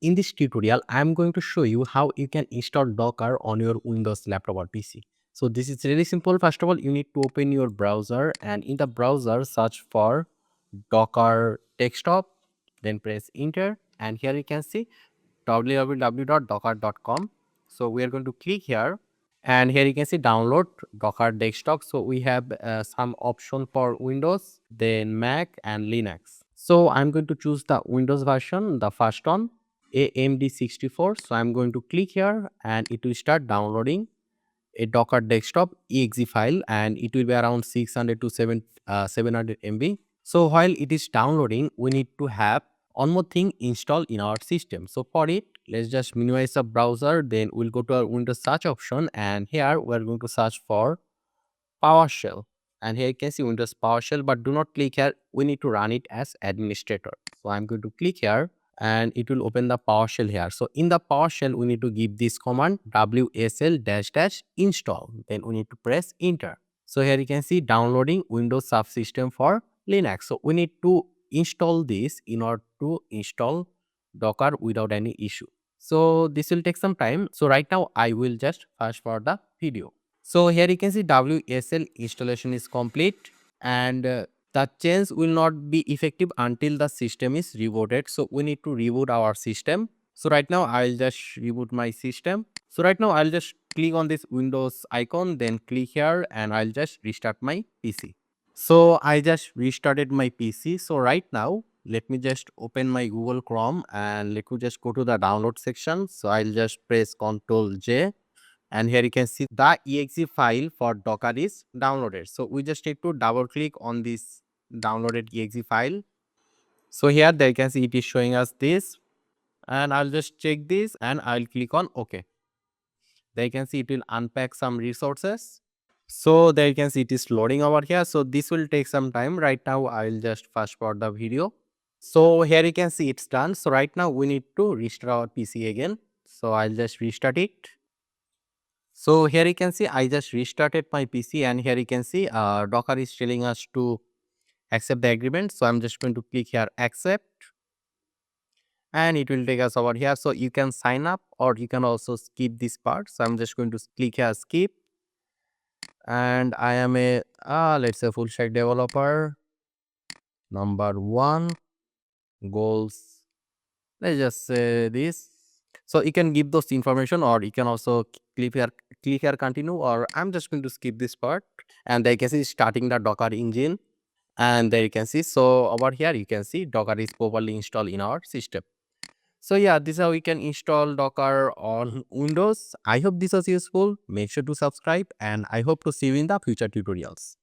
in this tutorial, I'm going to show you how you can install Docker on your Windows laptop or PC. So this is really simple. First of all, you need to open your browser, and in the browser, search for Docker desktop, then press enter, and here you can see www.docker.com. So we are going to click here, and here you can see download Docker desktop. So we have some option for Windows, then Mac and Linux. So I'm going to choose the Windows version, the first one, AMD64. So I'm going to click here, and it will start downloading a Docker desktop exe file, and it will be around 600 to 700 MB. So while it is downloading, we need to have one more thing installed in our system. So for it, let's just minimize the browser, then we'll go to our Windows search option, and here we're going to search for PowerShell. And here you can see Windows PowerShell, but do not click here. We need to run it as administrator. So I'm going to click here, and it will open the PowerShell here. So in the PowerShell, we need to give this command WSL dash dash install. Then we need to press enter. So here you can see downloading Windows subsystem for Linux. So we need to install this in order to install Docker without any issue. So this will take some time. So right now I will just fast forward the video. So here you can see WSL installation is complete, and the change will not be effective until the system is rebooted. So we need to reboot our system. So right now I'll just reboot my system. So right now I'll just click on this Windows icon, then click here, and I'll just restart my PC. So I just restarted my PC. So right now let me just open my Google Chrome, and let me just go to the download section. So I'll just press Ctrl J, and here you can see the exe file for Docker is downloaded. So we just need to double click on this downloaded exe file. So here there you can see it is showing us this, and I'll just check this, and I'll click on OK. There you can see it will unpack some resources. So there you can see it is loading over here. So this will take some time. Right now I'll just fast forward the video. So here you can see it's done. So right now we need to restart our PC again. So I'll just restart it. So here you can see I just restarted my PC, and here you can see Docker is telling us to accept the agreement. So I'm just going to click here accept, and it will take us over here. So you can sign up, or you can also skip this part. So I'm just going to click here skip, and I am a let's say full stack developer. Number one, goals. Let's just say this. So you can give those information, or you can also click here continue, or I'm just going to skip this part. And there you can see starting the Docker engine, and there you can see, so over here you can see Docker is properly installed in our system. So yeah, this is how we can install Docker on Windows. I hope this was useful. Make sure to subscribe, and I hope to see you in the future tutorials.